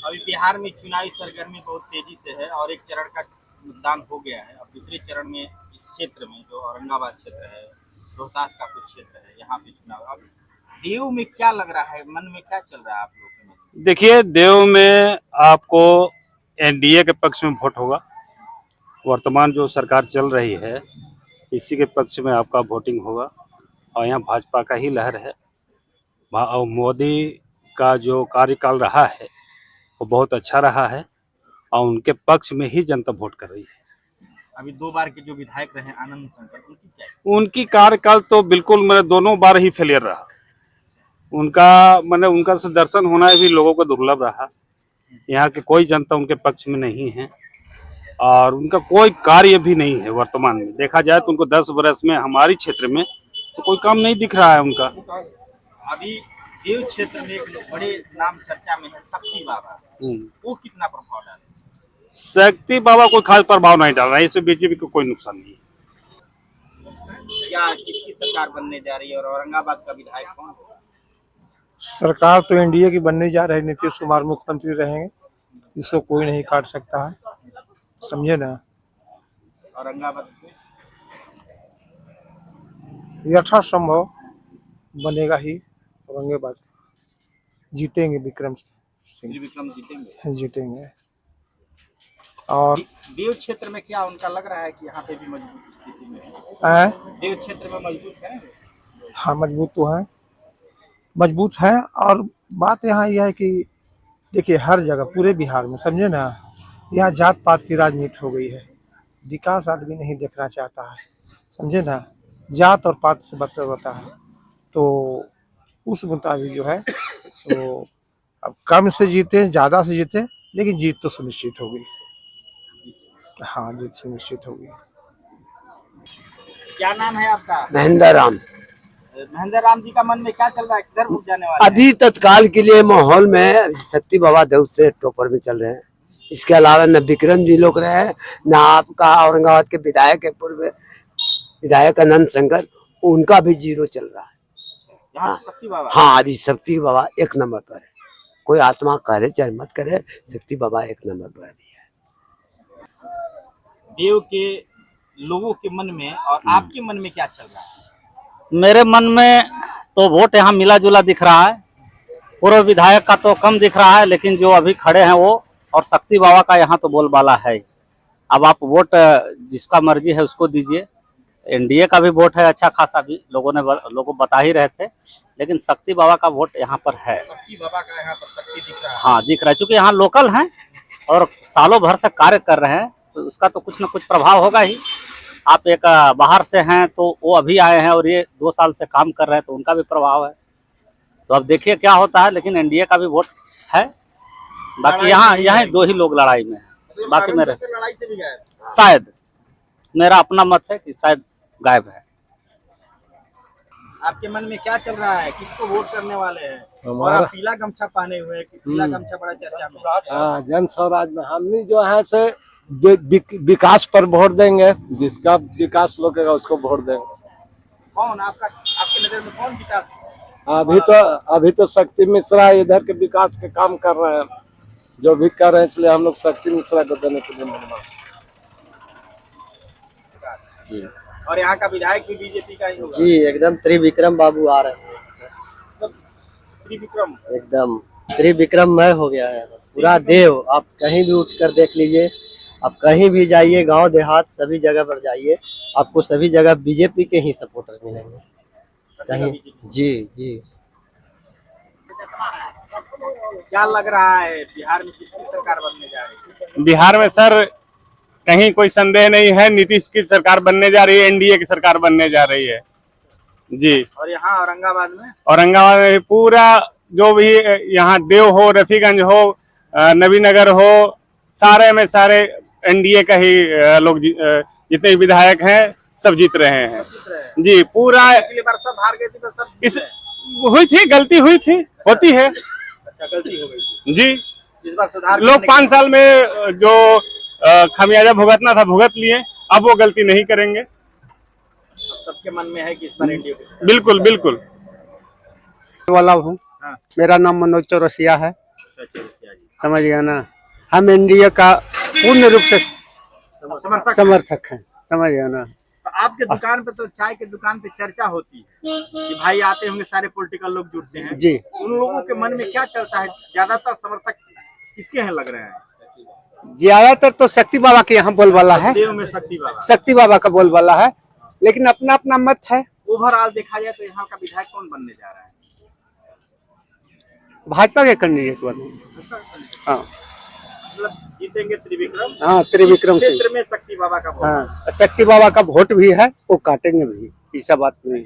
अभी बिहार में चुनावी सरगर्मी बहुत तेजी से है और एक चरण का मतदान हो गया है। अब दूसरे चरण में इस क्षेत्र में जो औरंगाबाद क्षेत्र है, रोहतास का कुछ क्षेत्र है, यहाँ पे चुनाव अब दीव में क्या लग रहा है, मन में क्या चल रहा है आप लोगों के मन में? देखिए, देव में आपको एनडीए के पक्ष में वोट होगा। वर्तमान जो सरकार चल रही है इसी के पक्ष में आपका वोटिंग होगा और यहाँ भाजपा का ही लहर है। और मोदी का जो कार्यकाल रहा है वो बहुत अच्छा रहा है और उनके पक्ष में ही जनता वोट कर रही है। अभी 2 बार के जो विधायक रहे आनंद शंकर, उनकी क्या उनकी कार्यकाल तो बिल्कुल मैंने दोनों बार ही फेलियर रहा। उनका से दर्शन होना भी लोगों को दुर्लभ रहा। यहाँ के कोई जनता उनके पक्ष में नहीं है और उनका कोई कार्य भी नहीं है। वर्तमान में देखा जाए तो उनको 10 वर्ष में हमारी क्षेत्र में तो कोई काम नहीं दिख रहा है उनका। अभी देव क्षेत्र में एक बड़े नाम चर्चा में है शक्ति बाबा, वो कितना प्रभाव डाले? शक्ति बाबा कोई खास प्रभाव नहीं डाल रहा है, इससे बीजेपी को कोई नुकसान नहीं है। क्या किसकी सरकार बनने जा रही है और औरंगाबाद का विधायक कौन होगा? सरकार तो एनडीए की बनने जा रही है। नीतीश कुमार मुख्यमंत्री रहेंगे, इसको कोई नहीं काट सकता है, समझे ना। औरंगाबाद यथासंभव बनेगा ही औरंगाबाद, जीतेंगे विक्रम सिंह, विक्रम जीतेंगे। जीतेंगे। और देव क्षेत्र में क्या उनका लग रहा है कि यहाँ पे भी मजबूत स्थिति में है? देव क्षेत्र में मजबूत है? हाँ, मजबूत तो है, मजबूत है। और बात यहाँ यह है कि देखिए हर जगह पूरे बिहार में, समझे ना, यहाँ जात पात की राजनीति हो गई है। विकास आदमी नहीं देखना चाहता है, समझे ना, जात और पात से बता होता है। तो उस मुताबिक जो है सो अब कम से जीते ज़्यादा से जीते, लेकिन जीत तो सुनिश्चित होगी। हाँ, जीत सुनिश्चित होगी। क्या नाम है आपका? महेंद्र राम। महेंद्र राम जी का मन में क्या चल रहा है, किधर मुड़ जाने वाले अभी तत्काल के लिए माहौल में शक्ति बाबा देव से टॉपर में चल रहे हैं। इसके अलावा न विक्रम जी लोग रहे हैं, न आपका औरंगाबाद के विधायक है पूर्व विधायक आनंद शंकर, उनका भी 0 चल रहा है। यहाँ शक्ति बाबा? हाँ, अभी शक्ति बाबा 1 नंबर पर है। कोई आत्मा करे चाहे मत करे, शक्ति बाबा 1 नंबर पर है। देव के लोगों के मन में और आपके मन में क्या चल रहा है? मेरे मन में तो वोट यहाँ मिला जुला दिख रहा है। पूर्व विधायक का तो कम दिख रहा है, लेकिन जो अभी खड़े हैं वो और शक्ति बाबा का यहाँ तो बोलबाला है। अब आप वोट जिसका मर्जी है उसको दीजिए। एनडीए का भी वोट है अच्छा खासा, भी लोगों बता ही रहे थे, लेकिन शक्ति बाबा का वोट यहाँ पर है। शक्ति बाबा का यहाँ पर शक्ति दिख रहा है? हाँ, दिख रहा है, चूंकि यहाँ लोकल हैं और सालों भर से कार्य कर रहे हैं, तो उसका तो कुछ न कुछ प्रभाव होगा ही। आप एक बाहर से हैं तो वो अभी आए हैं और ये 2 साल से काम कर रहे हैं, तो उनका भी प्रभाव है। तो अब देखिए क्या होता है, लेकिन एनडीए का भी वोट है। बाकी यहाँ 2 ही लोग लड़ाई में है। बाकी मेरे लड़ाई से भी गए शायद, मेरा अपना मत है कि शायद गायब है। आपके मन में क्या चल रहा है, किसको वोट करने वाले हैं? और आप पीला गमछा पहने हुए हैं, पीला गमछा बड़ा चर्चा में। हाँ, जन स्वराज में हमने जो है से विकास पर वोट देंगे। जिसका विकास लोगेगा उसको वोट देंगे। कौन आपके नजर में कौन विकास? अभी तो शक्ति मिश्रा इधर के विकास के काम कर रहे हैं, जो भी कर रहे हैं, इसलिए हम लोग शक्ति मिश्रा को देने के लिए मनवा। जी, और यहाँ का विधायक भी बीजेपी का ही होगा? जी, एकदम त्रिविक्रम बाबू आ रहे हैं। त्रिविक्रम एकदम त्रिविक्रममय हो गया है पूरा देव। आप कहीं भी उठकर देख लीजिए, आप कहीं भी जाइए, गांव देहात सभी जगह पर जाइए, आपको सभी जगह बीजेपी के ही सपोर्टर मिलेंगे कहीं। जी जी। क्या लग रहा है बिहार में किसकी सरकार बनने जा रही है? बिहार में सर कहीं कोई संदेह नहीं है, नीतीश की सरकार बनने जा रही है, एनडीए की सरकार बनने जा रही है जी। और यहाँ औरंगाबाद में पूरा जो भी यहाँ देव हो, रफीगंज हो, नबीनगर हो, सारे में सारे एनडीए का ही लोग जितने विधायक हैं सब जीत रहे हैं जी। पूरा पिछली बार सब हार गए थे तो सब इस हुई थी, गलती हुई थी, होती है। अच्छा, गलती हो गई जी। इस बार सुधार लोग 5 साल में जो खमियाजा भुगतना था भुगत लिए, अब वो गलती नहीं करेंगे। सबके मन में है कि इस बार एनडीए बिल्कुल बिल्कुल वाला हूँ। मेरा नाम मनोज चौरसिया है। डॉक्टर चौरसिया जी? समझ गया ना, हम एनडीए का पूर्ण रूप से समर्थक हैं, समझ गया ना। तो आपके दुकान पे तो चाय के दुकान पे चर्चा होती है कि भाई आते होंगे सारे पॉलिटिकल लोग जुटते हैं जी। उन लोगों के मन में क्या चलता है, ज्यादातर समर्थक किसके हैं लग रहे हैं? ज्यादातर तो शक्ति बाबा के यहाँ बोलबाला है, देव में शक्ति बाबा, शक्ति बाबा का बोलबाला है, लेकिन अपना अपना मत है। ओवरऑल देखा जाए तो यहाँ का विधायक कौन बनने जा रहा है? भाजपा के कैंडिडेट बने। हाँ मतलब जीतेंगे त्रिविक्रम। हाँ, त्रिविक्रम सिंह। क्षेत्र में शक्ति बाबा का वोट। हाँ, शक्ति बाबा का वोट भी है, वो काटेंगे भी, ऐसा बात नहीं।